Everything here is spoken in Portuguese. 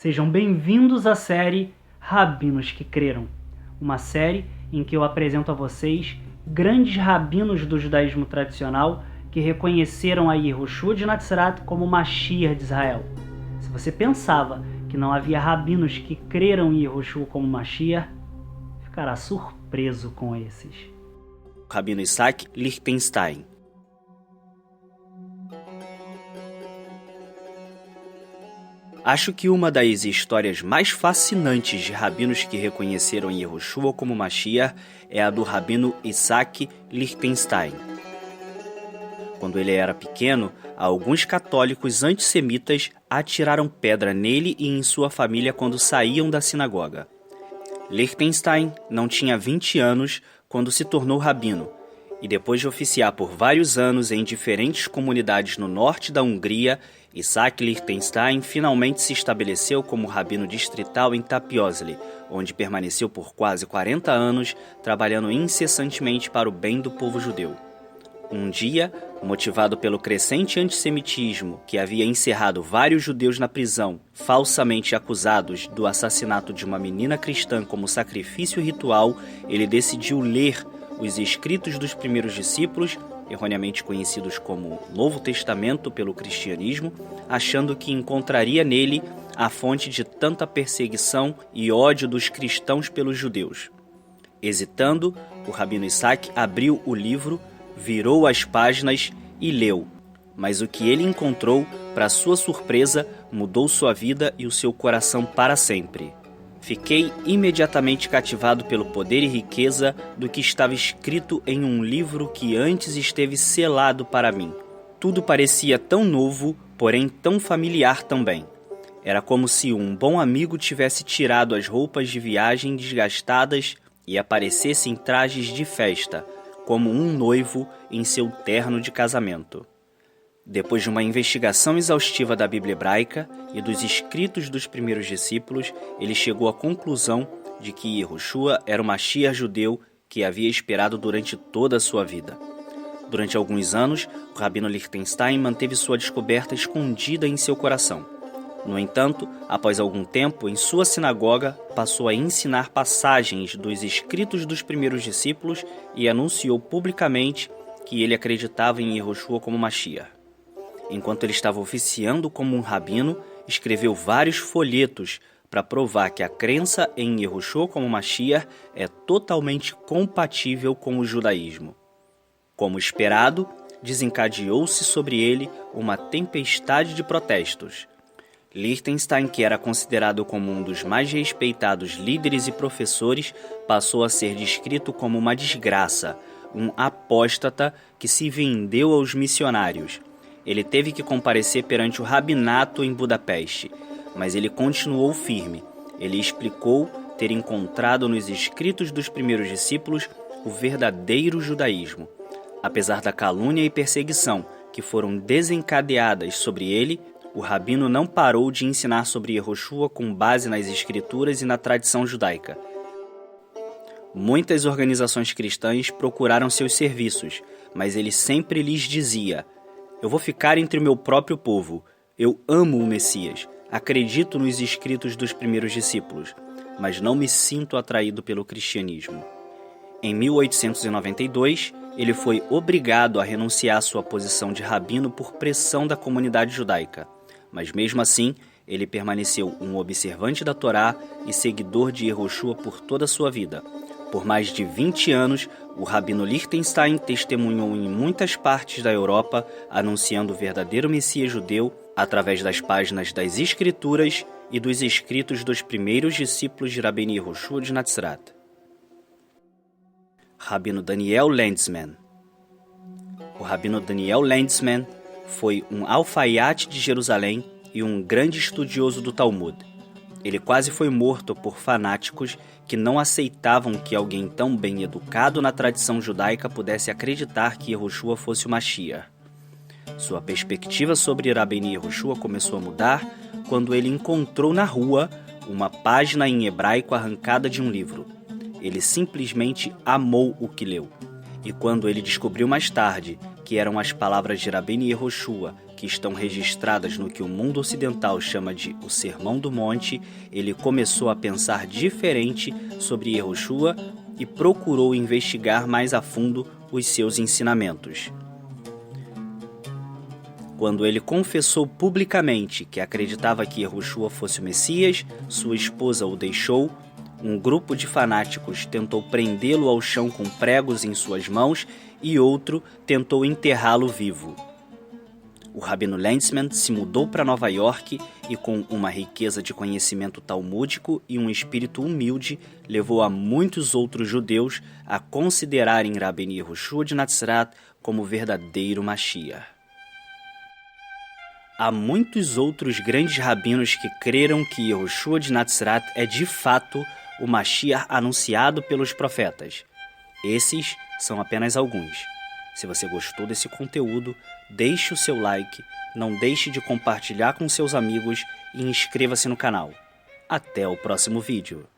Sejam bem-vindos à série Rabinos que Creram, uma série em que eu apresento a vocês grandes rabinos do judaísmo tradicional que reconheceram a Yehoshua de Natzrat como Mashiach de Israel. Se você pensava que não havia rabinos que creram em Yehoshua como Mashiach, ficará surpreso com esses. Rabino Isaac Lichtenstein. Acho que uma das histórias mais fascinantes de rabinos que reconheceram Yehoshua como Mashiach é a do rabino Isaac Lichtenstein. Quando ele era pequeno, alguns católicos antissemitas atiraram pedra nele e em sua família quando saíam da sinagoga. Lichtenstein não tinha 20 anos quando se tornou rabino, e depois de oficiar por vários anos em diferentes comunidades no norte da Hungria, Isaac Lichtenstein finalmente se estabeleceu como rabino distrital em Tapiozli, onde permaneceu por quase 40 anos, trabalhando incessantemente para o bem do povo judeu. Um dia, motivado pelo crescente antissemitismo que havia encerrado vários judeus na prisão, falsamente acusados do assassinato de uma menina cristã como sacrifício ritual, ele decidiu ler os escritos dos primeiros discípulos, erroneamente conhecidos como Novo Testamento pelo cristianismo, achando que encontraria nele a fonte de tanta perseguição e ódio dos cristãos pelos judeus. Hesitando, o rabino Isaac abriu o livro, virou as páginas e leu. Mas o que ele encontrou, para sua surpresa, mudou sua vida e o seu coração para sempre. Fiquei imediatamente cativado pelo poder e riqueza do que estava escrito em um livro que antes esteve selado para mim. Tudo parecia tão novo, porém tão familiar também. Era como se um bom amigo tivesse tirado as roupas de viagem desgastadas e aparecesse em trajes de festa, como um noivo em seu terno de casamento. Depois de uma investigação exaustiva da Bíblia hebraica e dos escritos dos primeiros discípulos, ele chegou à conclusão de que Yehoshua era o Mashiach judeu que havia esperado durante toda a sua vida. Durante alguns anos, o rabino Lichtenstein manteve sua descoberta escondida em seu coração. No entanto, após algum tempo, em sua sinagoga, passou a ensinar passagens dos escritos dos primeiros discípulos e anunciou publicamente que ele acreditava em Yehoshua como Mashiach. Enquanto ele estava oficiando como um rabino, escreveu vários folhetos para provar que a crença em Yehoshua como Mashiach é totalmente compatível com o judaísmo. Como esperado, desencadeou-se sobre ele uma tempestade de protestos. Lichtenstein, que era considerado como um dos mais respeitados líderes e professores, passou a ser descrito como uma desgraça, um apóstata que se vendeu aos missionários. Ele teve que comparecer perante o rabinato em Budapeste, mas ele continuou firme. Ele explicou ter encontrado nos escritos dos primeiros discípulos o verdadeiro judaísmo. Apesar da calúnia e perseguição que foram desencadeadas sobre ele, o rabino não parou de ensinar sobre Yehoshua com base nas escrituras e na tradição judaica. Muitas organizações cristãs procuraram seus serviços, mas ele sempre lhes dizia: eu vou ficar entre o meu próprio povo. Eu amo o Messias. Acredito nos escritos dos primeiros discípulos, mas não me sinto atraído pelo cristianismo. Em 1892, ele foi obrigado a renunciar à sua posição de rabino por pressão da comunidade judaica. Mas mesmo assim, ele permaneceu um observante da Torá e seguidor de Yehoshua por toda a sua vida. Por mais de 20 anos, o rabino Lichtenstein testemunhou em muitas partes da Europa, anunciando o verdadeiro Messias judeu através das páginas das Escrituras e dos escritos dos primeiros discípulos de Rabbeinu Yehoshua de Natzrat. Rabino Daniel Landsman. O rabino Daniel Landsman foi um alfaiate de Jerusalém e um grande estudioso do Talmud. Ele quase foi morto por fanáticos que não aceitavam que alguém tão bem educado na tradição judaica pudesse acreditar que Yehoshua fosse o Mashiach. Sua perspectiva sobre Rabbeinu Yehoshua começou a mudar quando ele encontrou na rua uma página em hebraico arrancada de um livro. Ele simplesmente amou o que leu. E quando ele descobriu mais tarde que eram as palavras de Rabbeinu Yehoshua que que estão registradas no que o mundo ocidental chama de o Sermão do Monte, ele começou a pensar diferente sobre Yehoshua e procurou investigar mais a fundo os seus ensinamentos. Quando ele confessou publicamente que acreditava que Yehoshua fosse o Messias, sua esposa o deixou. Um grupo de fanáticos tentou prendê-lo ao chão com pregos em suas mãos e outro tentou enterrá-lo vivo. O Rabino Lenzman se mudou para Nova York e, com uma riqueza de conhecimento talmúdico e um espírito humilde, levou a muitos outros judeus a considerarem Rabbi Yehoshua de Natzrat como o verdadeiro Mashiach. Há muitos outros grandes rabinos que creram que Yehoshua de Natzrat é de fato o Mashiach anunciado pelos profetas. Esses são apenas alguns. Se você gostou desse conteúdo, deixe o seu like, não deixe de compartilhar com seus amigos e inscreva-se no canal. Até o próximo vídeo.